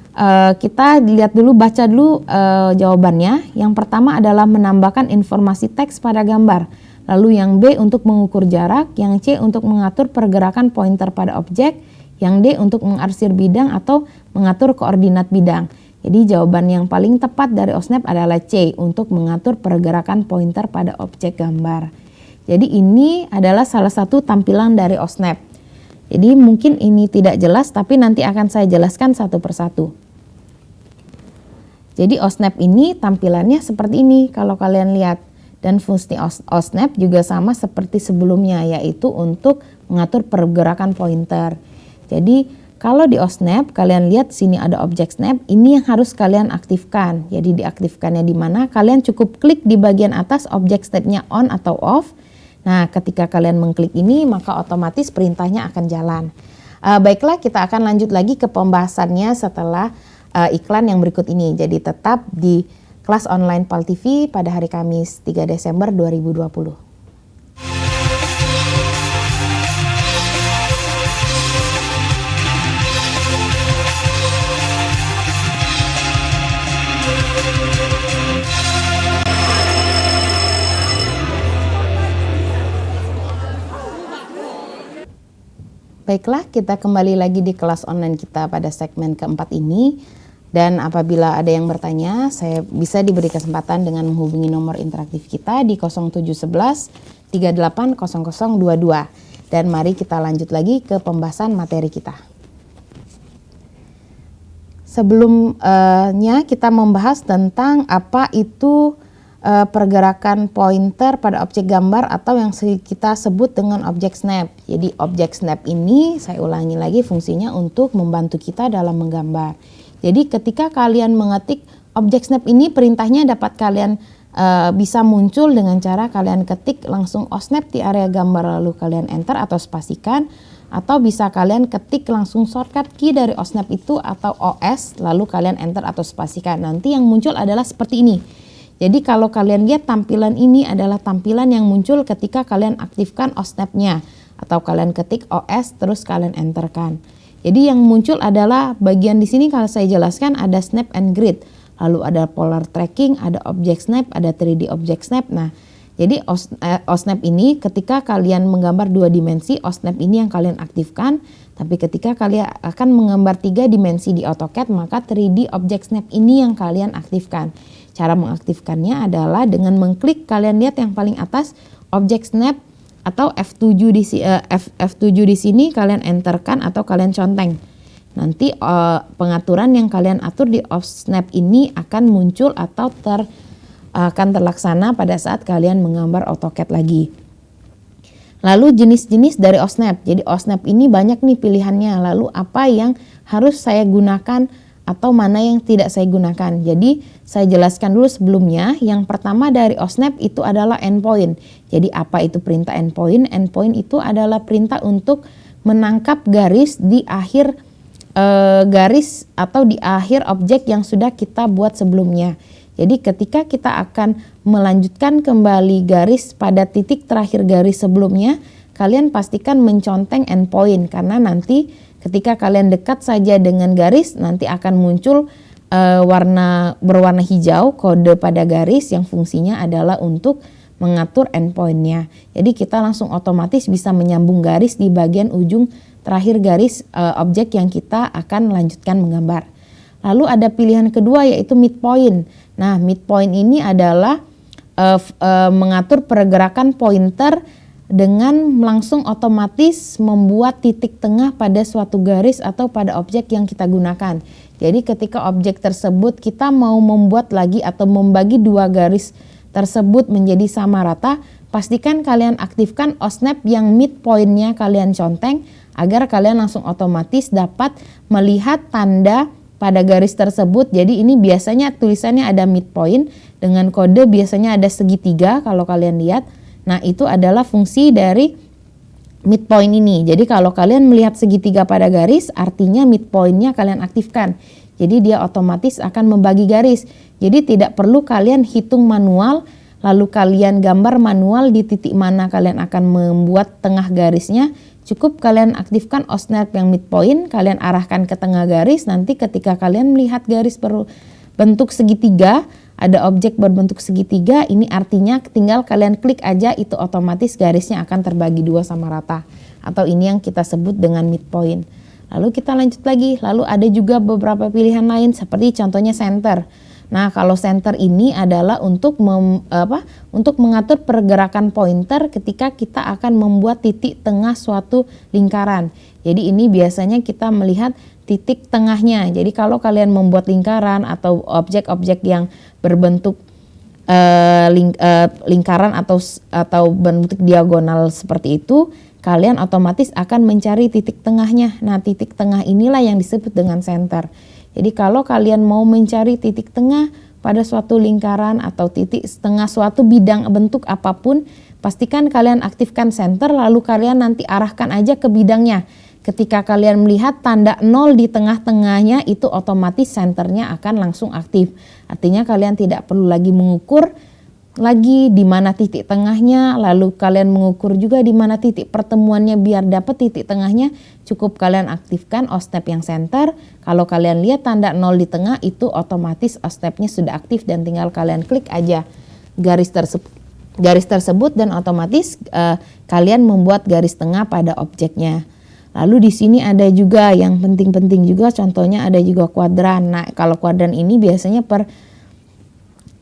kita lihat dulu, baca dulu jawabannya. Yang pertama adalah menambahkan informasi teks pada gambar. Lalu yang B untuk mengukur jarak, yang C untuk mengatur pergerakan pointer pada objek, Yang D untuk mengarsir bidang atau mengatur koordinat bidang. Jadi jawaban yang paling tepat dari OSNAP adalah C, untuk mengatur pergerakan pointer pada objek gambar. Jadi ini adalah salah satu tampilan dari OSNAP. Jadi mungkin ini tidak jelas, tapi nanti akan saya jelaskan satu persatu. Jadi OSNAP ini tampilannya seperti ini kalau kalian lihat. Dan fungsi OSNAP juga sama seperti sebelumnya, yaitu untuk mengatur pergerakan pointer. Jadi kalau di OSNAP kalian lihat sini ada objek snap, ini yang harus kalian aktifkan. Jadi diaktifkannya di mana? Kalian cukup klik di bagian atas objek snapnya on atau off. Nah, ketika kalian mengklik ini maka otomatis perintahnya akan jalan. Baiklah, kita akan lanjut lagi ke pembahasannya setelah iklan yang berikut ini. Jadi tetap di kelas online PAL TV pada hari Kamis 3 Desember 2020. Baiklah, kita kembali lagi di kelas online kita pada segmen keempat ini. Dan apabila ada yang bertanya, saya bisa diberi kesempatan dengan menghubungi nomor interaktif kita di 0711 380022. Dan mari kita lanjut lagi ke pembahasan materi kita. Sebelumnya kita membahas tentang apa itu pergerakan pointer pada objek gambar atau yang kita sebut dengan objek snap. Jadi objek snap ini, saya ulangi lagi, fungsinya untuk membantu kita dalam menggambar. Jadi ketika kalian mengetik objek snap ini, perintahnya dapat kalian bisa muncul dengan cara kalian ketik langsung OSNAP di area gambar lalu kalian enter atau spasikan, atau bisa kalian ketik langsung shortcut key dari OSNAP itu atau OS lalu kalian enter atau spasikan. Nanti yang muncul adalah seperti ini. Jadi kalau kalian lihat tampilan ini adalah tampilan yang muncul ketika kalian aktifkan OSNAP-nya atau kalian ketik OS terus kalian enterkan. Jadi yang muncul adalah bagian di sini kalau saya jelaskan ada snap and grid, lalu ada polar tracking, ada object snap, ada 3D object snap. Nah, jadi OSNAP ini ketika kalian menggambar 2 dimensi, OSNAP ini yang kalian aktifkan. Tapi ketika kalian akan menggambar 3 dimensi di AutoCAD, maka 3D object snap ini yang kalian aktifkan. Cara mengaktifkannya adalah dengan mengklik, kalian lihat yang paling atas object snap atau F7 di sini kalian enterkan atau kalian conteng. Nanti pengaturan yang kalian atur di OSNAP ini akan muncul atau akan terlaksana pada saat kalian menggambar AutoCAD lagi. Lalu jenis-jenis dari OSNAP. Jadi OSNAP ini banyak nih pilihannya. Lalu apa yang harus saya gunakan atau mana yang tidak saya gunakan. Jadi saya jelaskan dulu sebelumnya. Yang pertama dari OSNAP itu adalah endpoint. Jadi apa itu perintah endpoint? Endpoint itu adalah perintah untuk menangkap garis di akhir garis atau di akhir objek yang sudah kita buat sebelumnya. Jadi ketika kita akan melanjutkan kembali garis pada titik terakhir garis sebelumnya, kalian pastikan menconteng endpoint karena nanti ketika kalian dekat saja dengan garis nanti akan muncul berwarna hijau kode pada garis yang fungsinya adalah untuk mengatur endpointnya. Jadi kita langsung otomatis bisa menyambung garis di bagian ujung terakhir garis objek yang kita akan lanjutkan menggambar. Lalu ada pilihan kedua yaitu midpoint. Nah, midpoint ini adalah mengatur pergerakan pointer dengan langsung otomatis membuat titik tengah pada suatu garis atau pada objek yang kita gunakan. Jadi ketika objek tersebut kita mau membuat lagi atau membagi 2 garis tersebut menjadi sama rata, pastikan kalian aktifkan OSNAP yang midpointnya kalian conteng agar kalian langsung otomatis dapat melihat tanda pada garis tersebut. Jadi ini biasanya tulisannya ada midpoint dengan kode biasanya ada segitiga kalau kalian lihat. Nah, itu adalah fungsi dari midpoint ini. Jadi kalau kalian melihat segitiga pada garis, artinya midpointnya kalian aktifkan. Jadi dia otomatis akan membagi garis. Jadi tidak perlu kalian hitung manual, lalu kalian gambar manual di titik mana kalian akan membuat tengah garisnya. Cukup kalian aktifkan OSNAP yang midpoint, kalian arahkan ke tengah garis. Nanti ketika kalian melihat garis berbentuk segitiga, ada objek berbentuk segitiga, ini artinya tinggal kalian klik aja, itu otomatis garisnya akan terbagi 2 sama rata. Atau ini yang kita sebut dengan midpoint. Lalu kita lanjut lagi, lalu ada juga beberapa pilihan lain seperti contohnya center. Nah, kalau center ini adalah untuk mengatur pergerakan pointer ketika kita akan membuat titik tengah suatu lingkaran. Jadi ini biasanya kita melihat titik tengahnya. Jadi kalau kalian membuat lingkaran atau objek-objek yang berbentuk lingkaran atau bentuk diagonal seperti itu, kalian otomatis akan mencari titik tengahnya. Nah, titik tengah inilah yang disebut dengan center. Jadi kalau kalian mau mencari titik tengah pada suatu lingkaran atau titik tengah suatu bidang bentuk apapun, pastikan kalian aktifkan center, lalu kalian nanti arahkan aja ke bidangnya. Ketika kalian melihat tanda 0 di tengah-tengahnya, itu otomatis senternya akan langsung aktif. Artinya kalian tidak perlu lagi mengukur lagi di mana titik tengahnya, lalu kalian mengukur juga di mana titik pertemuannya biar dapat titik tengahnya. Cukup kalian aktifkan OSNAP yang center. Kalau kalian lihat tanda 0 di tengah, itu otomatis OSNAP-nya sudah aktif dan tinggal kalian klik aja garis tersebut dan otomatis kalian membuat garis tengah pada objeknya. Lalu di sini ada juga yang penting-penting juga, contohnya ada juga kuadran. Nah, kalau kuadran ini biasanya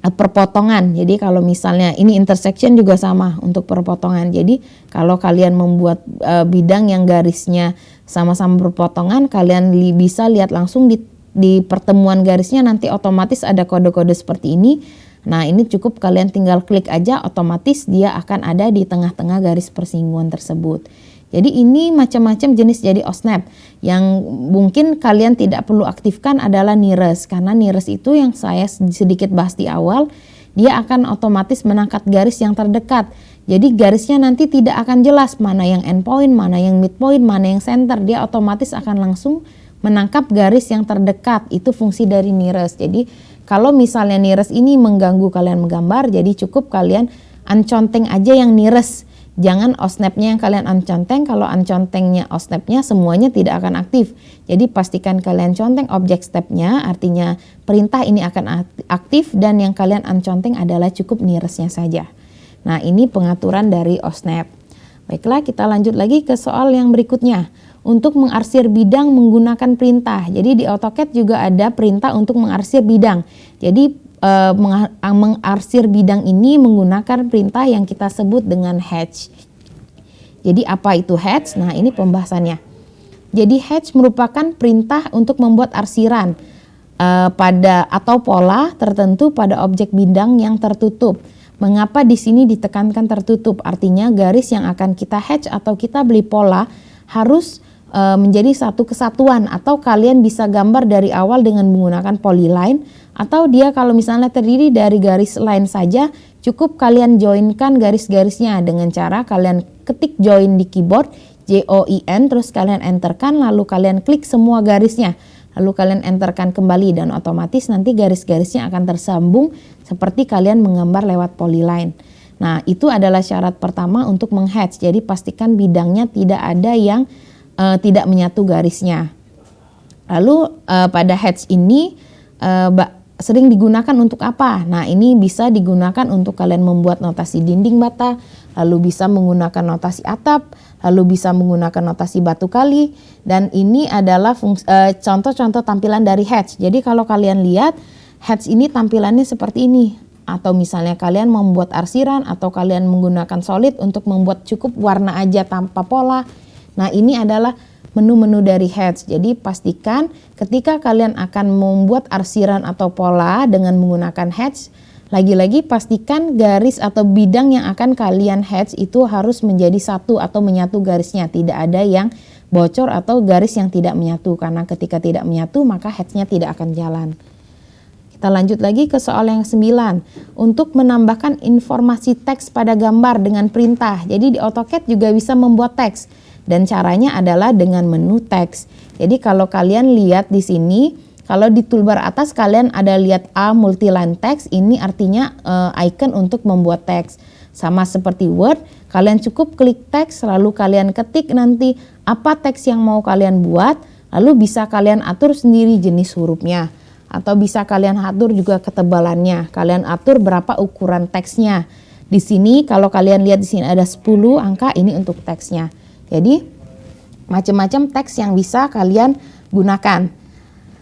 perpotongan. Jadi kalau misalnya ini intersection juga sama untuk perpotongan. Jadi kalau kalian membuat bidang yang garisnya sama-sama berpotongan, kalian bisa lihat langsung di pertemuan garisnya nanti otomatis ada kode-kode seperti ini. Nah, ini cukup kalian tinggal klik aja, otomatis dia akan ada di tengah-tengah garis persinggungan tersebut. Jadi ini macam-macam jenis jadi OSNAP. Yang mungkin kalian tidak perlu aktifkan adalah nearest, karena nearest itu yang saya sedikit bahas di awal, dia akan otomatis menangkap garis yang terdekat. Jadi garisnya nanti tidak akan jelas mana yang endpoint, mana yang midpoint, mana yang center. Dia otomatis akan langsung menangkap garis yang terdekat. Itu fungsi dari nearest. Jadi kalau misalnya nearest ini mengganggu kalian menggambar, jadi cukup kalian unconteng aja yang nearest. Jangan OSNAP-nya yang kalian unconteng. Kalau uncontengnya OSNAP-nya semuanya tidak akan aktif. Jadi pastikan kalian conteng objek step-nya, artinya perintah ini akan aktif, dan yang kalian unconteng adalah cukup nearest-nya saja. Nah, ini pengaturan dari OSNAP. Baiklah, kita lanjut lagi ke soal yang berikutnya. Untuk mengarsir bidang menggunakan perintah. Jadi di AutoCAD juga ada perintah untuk mengarsir bidang. Jadi mengarsir bidang ini menggunakan perintah yang kita sebut dengan hatch. Jadi apa itu hatch? Nah, ini pembahasannya. Jadi hatch merupakan perintah untuk membuat arsiran pada atau pola tertentu pada objek bidang yang tertutup. Mengapa di sini ditekankan tertutup? Artinya garis yang akan kita hatch atau kita beli pola harus menjadi satu kesatuan, atau kalian bisa gambar dari awal dengan menggunakan polyline, atau dia kalau misalnya terdiri dari garis line saja, cukup kalian joinkan garis-garisnya dengan cara kalian ketik join di keyboard, JOIN, terus kalian enterkan, lalu kalian klik semua garisnya, lalu kalian enterkan kembali, dan otomatis nanti garis-garisnya akan tersambung seperti kalian menggambar lewat polyline. Nah, itu adalah syarat pertama untuk menghatch. Jadi pastikan bidangnya tidak ada yang tidak menyatu garisnya. Lalu pada hatch ini sering digunakan untuk apa? Nah, ini bisa digunakan untuk kalian membuat notasi dinding bata, lalu bisa menggunakan notasi atap, lalu bisa menggunakan notasi batu kali, dan ini adalah contoh-contoh tampilan dari hatch. Jadi kalau kalian lihat hatch ini tampilannya seperti ini. Atau misalnya kalian membuat arsiran, atau kalian menggunakan solid untuk membuat cukup warna aja tanpa pola. Nah, ini adalah menu-menu dari hatch. Jadi pastikan ketika kalian akan membuat arsiran atau pola dengan menggunakan hatch, lagi-lagi pastikan garis atau bidang yang akan kalian hatch itu harus menjadi satu atau menyatu garisnya. Tidak ada yang bocor atau garis yang tidak menyatu, karena ketika tidak menyatu maka hatch-nya tidak akan jalan. Kita lanjut lagi ke soal yang 9. Untuk menambahkan informasi teks pada gambar dengan perintah. Jadi di AutoCAD juga bisa membuat teks. Dan caranya adalah dengan menu teks. Jadi kalau kalian lihat di sini, kalau di toolbar atas kalian ada lihat A multiline text, ini artinya icon untuk membuat teks. Sama seperti Word, kalian cukup klik teks, lalu kalian ketik nanti apa teks yang mau kalian buat, lalu bisa kalian atur sendiri jenis hurufnya. Atau bisa kalian atur juga ketebalannya, kalian atur berapa ukuran teksnya. Di sini kalau kalian lihat di sini ada 10 angka, ini untuk teksnya. Jadi macam-macam teks yang bisa kalian gunakan.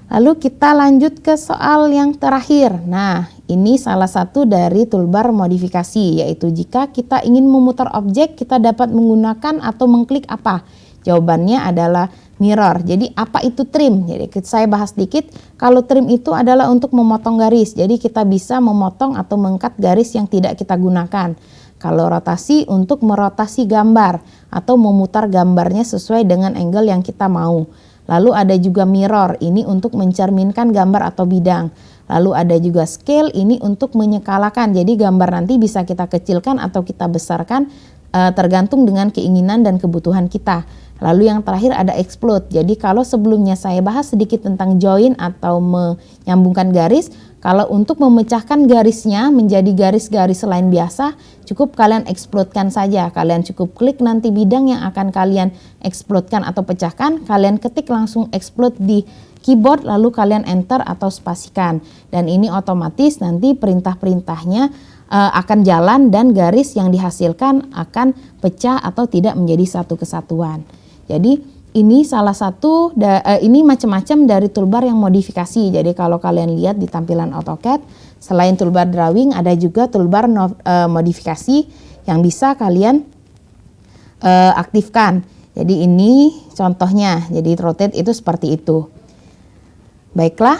Lalu kita lanjut ke soal yang terakhir. Nah, ini salah satu dari toolbar modifikasi, yaitu jika kita ingin memutar objek, kita dapat menggunakan atau mengklik apa? Jawabannya adalah mirror. Jadi apa itu trim? Jadi saya bahas sedikit. Kalau trim itu adalah untuk memotong garis. Jadi kita bisa memotong atau mengkat garis yang tidak kita gunakan. Kalau rotasi untuk merotasi gambar atau memutar gambarnya sesuai dengan angle yang kita mau. Lalu ada juga mirror, ini untuk mencerminkan gambar atau bidang. Lalu ada juga scale, ini untuk menyekalakan. Jadi gambar nanti bisa kita kecilkan atau kita besarkan tergantung dengan keinginan dan kebutuhan kita. Lalu yang terakhir ada explode. Jadi kalau sebelumnya saya bahas sedikit tentang join atau menyambungkan garis, kalau untuk memecahkan garisnya menjadi garis-garis selain biasa, cukup kalian explode-kan saja. Kalian cukup klik nanti bidang yang akan kalian explode-kan atau pecahkan, kalian ketik langsung explode di keyboard, lalu kalian enter atau spasikan. Dan ini otomatis nanti perintah-perintahnya akan jalan dan garis yang dihasilkan akan pecah atau tidak menjadi satu kesatuan. Jadi ini salah satu, ini macam-macam dari toolbar yang modifikasi. Jadi kalau kalian lihat di tampilan AutoCAD, selain toolbar drawing ada juga toolbar modifikasi yang bisa kalian aktifkan. Jadi ini contohnya, jadi rotate itu seperti itu. Baiklah,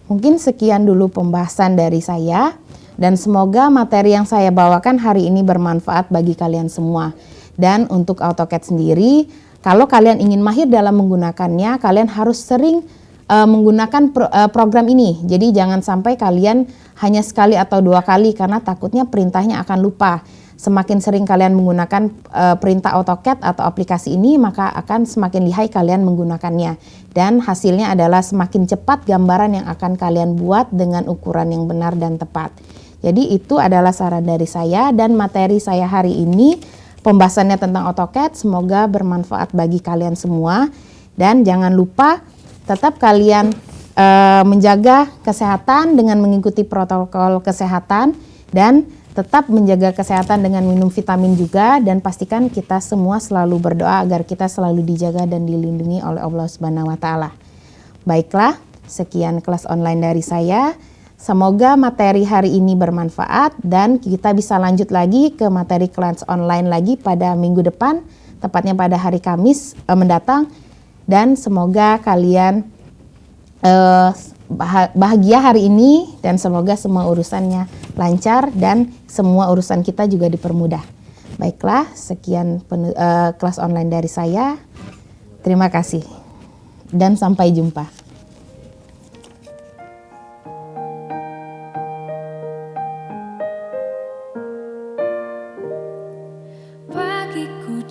mungkin sekian dulu pembahasan dari saya. Dan semoga materi yang saya bawakan hari ini bermanfaat bagi kalian semua. Dan untuk AutoCAD sendiri, kalau kalian ingin mahir dalam menggunakannya, kalian harus sering menggunakan program ini. Jadi jangan sampai kalian hanya sekali atau 2 kali karena takutnya perintahnya akan lupa. Semakin sering kalian menggunakan perintah AutoCAD atau aplikasi ini, maka akan semakin lihai kalian menggunakannya. Dan hasilnya adalah semakin cepat gambaran yang akan kalian buat dengan ukuran yang benar dan tepat. Jadi itu adalah saran dari saya dan materi saya hari ini. Pembahasannya tentang AutoCAD semoga bermanfaat bagi kalian semua. Dan jangan lupa tetap kalian menjaga kesehatan dengan mengikuti protokol kesehatan. Dan tetap menjaga kesehatan dengan minum vitamin juga. Dan pastikan kita semua selalu berdoa agar kita selalu dijaga dan dilindungi oleh Allah Subhanahu wa Ta'ala. Baiklah, sekian kelas online dari saya. Semoga materi hari ini bermanfaat dan kita bisa lanjut lagi ke materi kelas online lagi pada minggu depan, tepatnya pada hari Kamis mendatang. Dan semoga kalian bahagia hari ini dan semoga semua urusannya lancar dan semua urusan kita juga dipermudah. Baiklah, sekian kelas online dari saya. Terima kasih dan sampai jumpa.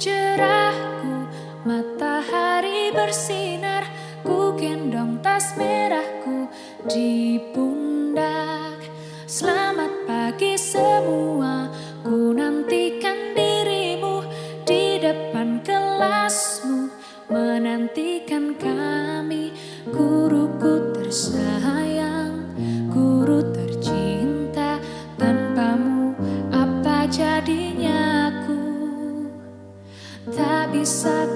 Cerahku, matahari bersinar, ku gendong tas merahku di pundak. Selamat pagi semua, ku nantikan dirimu di depan kelasmu, menantikan kami. Guruku tersayang, guru tercinta, tanpamu apa jadinya aku? Tak bisa